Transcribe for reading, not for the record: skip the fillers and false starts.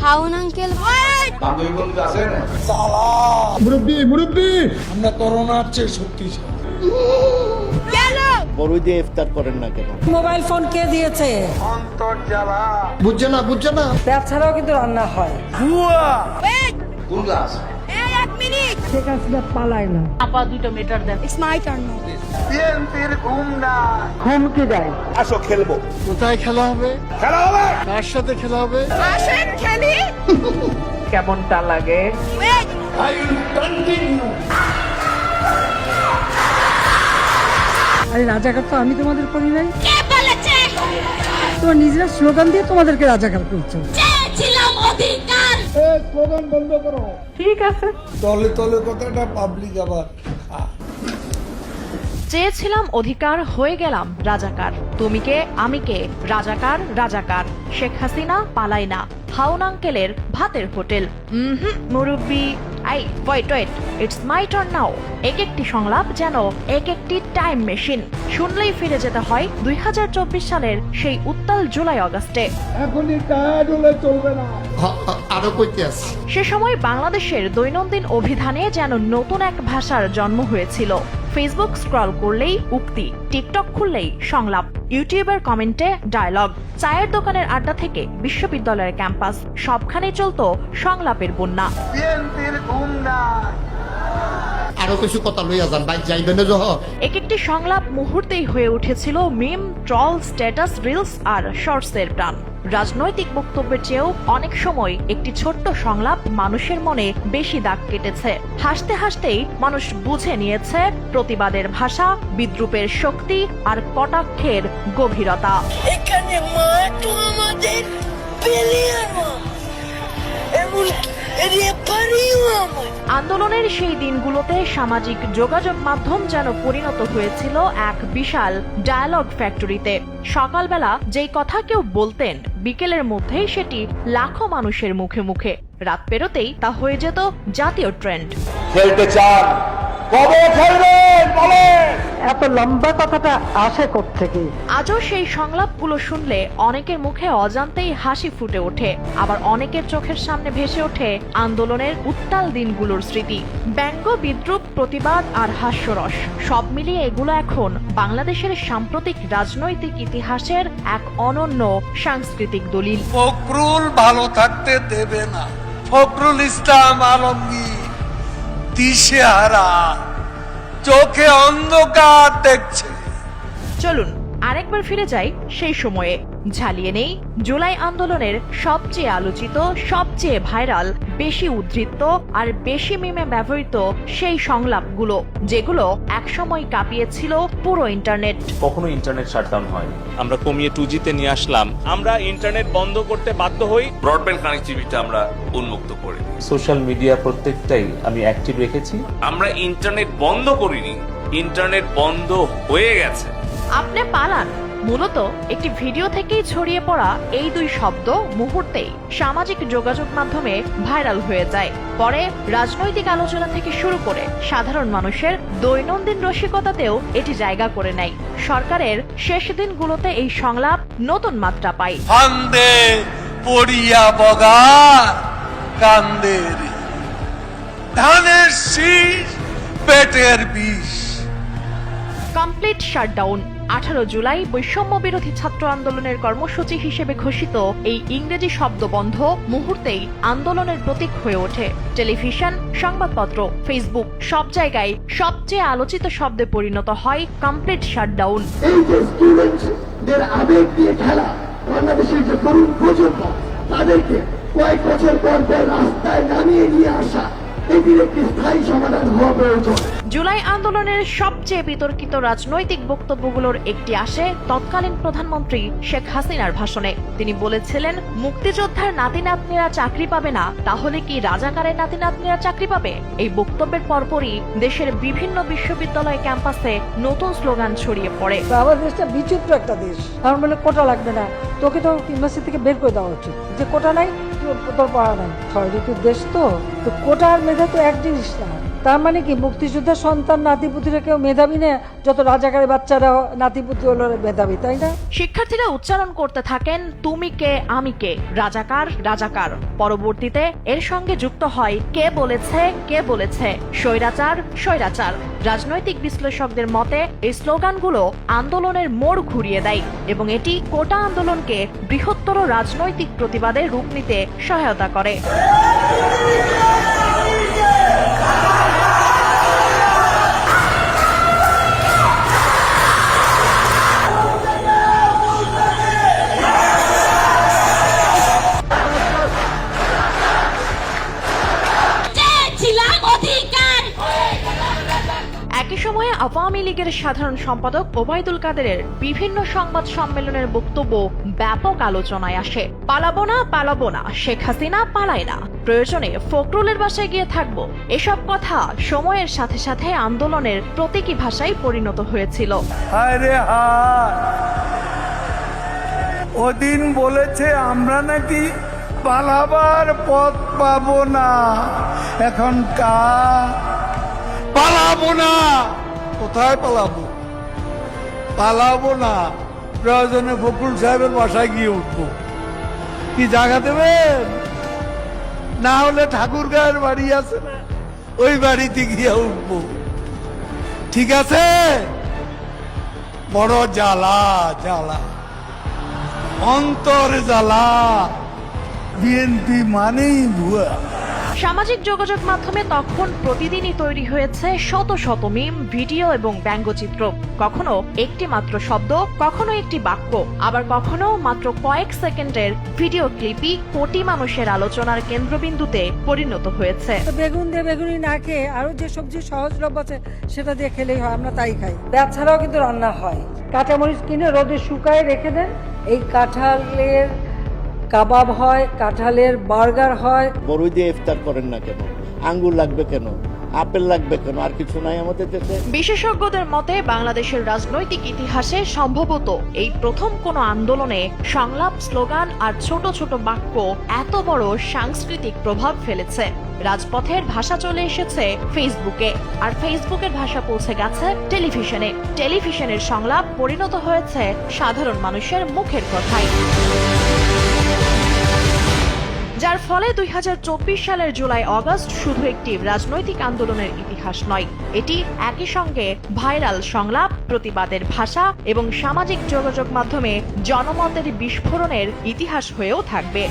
খাউন uncle. বান্ধবী বন্ধু আছেন? মুরব্বি আমরা করোনার চেয়ে শক্তিশালী। বড়ই দিয়ে ইফতার করেন না কেন? মোবাইল ফোন কে দিয়েছে? বুঝছে না পেঁয়াজ ছাড়াও কিন্তু রান্না হয়। কোন ক্লাস? শেখ হাসিনা পালায় না। It's my turn now. হুমকি দেয়। আসো খেলবো। কোথায় খেলা হবে? কার সাথে খেলা হবে? আসেন খেলি। কেমনটা লাগে? আরে রাজাকার তো আমি তোমাদের করি নাই। কে বলেছে? তোমার নিজেরা স্লোগান দিয়ে তোমাদেরকে রাজাকার করছো। চেয়েছিলাম অধিকার। স্লোগান বন্ধ করো। ঠিক আছে। তলে তলে কথাটা পাবলিক আবার চেয়েছিলাম অধিকার, হয়ে গেলাম রাজাকার। তুমি কে আমি কে, রাজাকার রাজাকার। শেখ হাসিনা পালাই না, হাউন আঙ্কেলের ভাতের হোটেল। মুরব্বি wait, it's my turn now. এক একটি সংলাপ যেন এক একটি টাইম মেশিন। শুনলেই ফিরে যেতে হয় 2024 সালের সেই উত্তাল জুলাই অগাস্টে। এখনই টায়ার্ড হলে চলবে না। আরো কইতে আছে। সে সময় বাংলাদেশের দৈনন্দিন অভিধানে যেন নতুন এক ভাষার জন্ম হয়েছিল। ফেসবুক স্ক্রল করলেই উক্তি, টিকটক খুললেই সংলাপ, ইউটিউবের কমেন্টে ডায়লগ, চায়ের দোকানের আড্ডা থেকে বিশ্ববিদ্যালয়ের ক্যাম্পাস, সবখানেই চলতো সংলাপের বন্যা। আরো কিছু কথা লইয়া যান, বাইক যাইবেন না যহ। এক একটি সংলাপ মুহূর্তেই হয়ে উঠেছিল মিম, ট্রল, স্ট্যাটাস, রিলস আর শর্টসের প্রাণ। রাজনৈতিক বক্তব্যের চেয়েও অনেক সময় একটি ছোট্ট সংলাপ মানুষের মনে বেশি দাগ কেটেছে। হাসতে হাসতেই মানুষ বুঝে নিয়েছে প্রতিবাদের ভাষা, বিদ্রুপের শক্তি আর কটাক্ষের গভীরতা। এখানে মাঠও আমাদের, প্লেয়ার এমন রেফারিও আমার। আন্দোলনের সেই দিনগুলোতে সামাজিক যোগাযোগ মাধ্যম যেন পরিণত হয়েছিল এক বিশাল ডায়ালগ ফ্যাক্টরিতে। সকালবেলা যেই কথা কেউ বলতেন, বিকেলের মধ্যেই সেটি লাখো মানুষের মুখে মুখে। রাত পেরোতেই তা হয়ে যেত জাতীয় ট্রেন্ড। খেলতে চান? কবে খেলবেন বলেন? এত লম্বা কথাটা আসে কোত্থেকে? আজও সেই সংলাপগুলো শুনলে অনেকের মুখে অজান্তেই হাসি ফুটে ওঠে, আবার অনেকের চোখের সামনে ভেসে ওঠে আন্দোলনের উত্তাল দিনগুলোর স্মৃতি। ব্যঙ্গ, বিদ্রুপ, প্রতিবাদ আর হাস্যরস সব মিলিয়ে এগুলো এখন বাংলাদেশের সাম্প্রতিক রাজনৈতিক ইতিহাসের এক অনন্য সাংস্কৃতিক দলিল। ফখরুল ভালো থাকতে দেবে না। ফখরুল ইসলাম আলমগীর দিশেহারা, চোখে অন্ধকার দেখছে। চলুন আরেকবার ফিরে যাই সেই সময়ে, ঝালিয়ে নেই জুলাই আন্দোলনের সবচেয়ে আলোচিত, সবচেয়ে ভাইরাল, বেশি উদ্ধৃত আর বেশি মিমে ব্যবহৃত সেই সংলাপগুলো, যেগুলো একসময় কাঁপিয়েছিল পুরো ইন্টারনেট। কখনো ইন্টারনেট শাটডাউন হয়, আমরা কমিয়ে 2G তে নিয়ে আসলাম। আমরা ইন্টারনেট বন্ধ করতে বাধ্য হই, ব্রডব্যান্ড কানেক্টিভিটি আমরা উন্মুক্ত করে দিই। সোশ্যাল মিডিয়া প্রত্যেকটাই আমি অ্যাক্টিভ রেখেছি। আমরা ইন্টারনেট বন্ধ করিনি, ইন্টারনেট বন্ধ হয়ে গেছে। আপনি পালান মূলত একটি ভিডিও থেকেই ছড়িয়ে পড়া এই দুই শব্দ মুহূর্তেই সামাজিক যোগাযোগ মাধ্যমে ভাইরাল হয়ে যায়। পরে রাজনৈতিক আলোচনা থেকে শুরু করে সাধারণ মানুষের দৈনন্দিন রসিকতাতেও এটি জায়গা করে নেয়। সরকারের শেষ দিনগুলোতে এই সংলাপ নতুন মাত্রা পায়। ফান্দে পড়িয়া বগা কান্দে রে, ধানের শীষ পেটের বিষ। Complete shutdown. 18 জুলাই বৈষম্য বিরোধী ছাত্র আন্দোলনের কর্মসূচি হিসেবে ঘোষিত এই ইংরেজি শব্দবন্ধ মুহূর্তেই আন্দোলনের প্রতীক হয়ে ওঠে। টেলিভিশন, সংবাদপত্র, ফেসবুক সব জায়গায় সবচেয়ে আলোচিত শব্দে পরিণত হয় কমপ্লিট শাটডাউন। এই যে স্টুডেন্টদের আবেগ দিয়ে খেলা, বাংলাদেশের যে তরুণ প্রজন্ম, তাদেরকে কয়েক বছর পর রাস্তায় নামিয়ে নিয়ে আসা, এটির একটি স্থায়ী সমাধান হওয়া প্রয়োজন। জুলাই আন্দোলনের সবচেয়ে বিতর্কিত রাজনৈতিক বক্তব্যগুলোর একটি আসে তৎকালীন প্রধানমন্ত্রী শেখ হাসিনার ভাষণে। তিনি বলেছিলেন, মুক্তিযোদ্ধার নাতি নাতনিরা চাকরি পাবে না, তাহলে কি রাজাকারের নাতি নাতনিরা চাকরি পাবে? এই বক্তব্যের পরপরই দেশের বিভিন্ন বিশ্ববিদ্যালয় ক্যাম্পাসে নতুন স্লোগান ছড়িয়ে পড়ে। আমাদের দেশটা বিচিত্র একটা দেশ। আমার বলে কোটা লাগবে না, তোকে তো ইউনিভার্সিটি থেকে বের করে দেওয়া উচিত। যে কোটা নাই তো পড়া নাই, 6 ঋতুর দেশ তো কোটার মেধা তো এক জিনিস না। তার মানে কি মুক্তিযোদ্ধার সন্তান নাতিপুতিরা কেউ মেধাবী না, যত রাজাকারের বাচ্চারা নাতিপুতি হলো মেধাবী, তাই না? শিক্ষার্থীরা উচ্চারণ করতে থাকেন তুমি কে আমি কে, রাজাকার রাজাকার। পরবর্তীতে এর সঙ্গে যুক্ত হয় কে বলেছে স্বৈরাচার স্বৈরাচার। রাজনৈতিক বিশ্লেষকদের মতে এই স্লোগানগুলো আন্দোলনের মোড় ঘুরিয়ে দেয় এবং এটি কোটা আন্দোলনকে বৃহত্তর রাজনৈতিক প্রতিবাদের রূপ নিতে সহায়তা করে। একই সময়ে আওয়ামী লীগের সাধারণ সম্পাদক ওবায়দুল কাদেরের বিভিন্ন সংবাদ সম্মেলনের বক্তব্য ব্যাপক আলোচনায় আসে। পালাবো না, শেখ হাসিনা পালায় না, প্রয়োজনে ফখরুলের বাসায় গিয়ে থাকবো। এসব কথা সময়ের সাথে সাথে আন্দোলনের প্রতীকী ভাষায় পরিণত হয়েছিল। আরে ওদিন বলেছে আমরা নাকি পালাবার পথ পাবো না, এখন পালাবো না। কোথায় পালাবো না, প্রয়োজনে ফখরুল সাহেবের বাসায় গিয়ে উঠবো। কি জায়গা দেবেন? না হলে ঠাকুর গায়ের বাড়ি আছে না, ওই বাড়িতে গিয়ে উঠবো। ঠিক আছে? বড় জ্বালা অন্তর জ্বালা। বিএনপি মানেই ভুয়া। সামাজিক যোগাযোগ মাধ্যমে তখন প্রতিদিনই তৈরি হয়েছে শত শত মিম, ভিডিও এবং ব্যঙ্গচিত্র। কখনো একটি মাত্র শব্দ, কখনো একটি বাক্য, আবার কখনো মাত্র কয়েক সেকেন্ডের ভিডিও ক্লিপই কোটি মানুষের আলোচনার কেন্দ্রবিন্দুতে পরিণত হয়েছে। বেগুন দিয়ে বেগুনি না খেয়ে আরো যে সবজি সহজলভ্য আছে সেটা দিয়ে খেলেই হয়, আমরা তাই খাই। পেঁয়াজ ছাড়াও কিন্তু রান্না হয়। কাঁচামরিচ কিনে রোদে শুকায় রেখে দেন, এই কাঁঠালের কাবাব হয়, কাঁঠালের বার্গার হয়। বড়ই দিয়ে ইফতার করেন না কেন? আঙ্গুর লাগবে কেন? আপেল লাগবে কেন? আর কিছু নাই আমাদের দেশে। বিশেষজ্ঞদের মতে বাংলাদেশের রাজনৈতিক ইতিহাসে সম্ভবত এই প্রথম কোনো আন্দোলনে সংলাপ, স্লোগান আর ছোট ছোট বাক্য এত বড় সাংস্কৃতিক প্রভাব ফেলেছে। রাজপথের ভাষা চলে এসেছে ফেসবুকে, আর ফেসবুকের ভাষা পৌঁছে গেছে টেলিভিশনে। টেলিভিশনের সংলাপ পরিণত হয়েছে সাধারণ মানুষের মুখের কথায়, যার ফলে 2024 সালের জুলাই আগস্ট শুধু একটি রাজনৈতিক আন্দোলনের ইতিহাস নয়, এটি একই সঙ্গে ভাইরাল সংলাপ, প্রতিবাদের ভাষা এবং সামাজিক যোগাযোগ মাধ্যমে জনমতের বিস্ফোরণের ইতিহাস হয়েও থাকবে।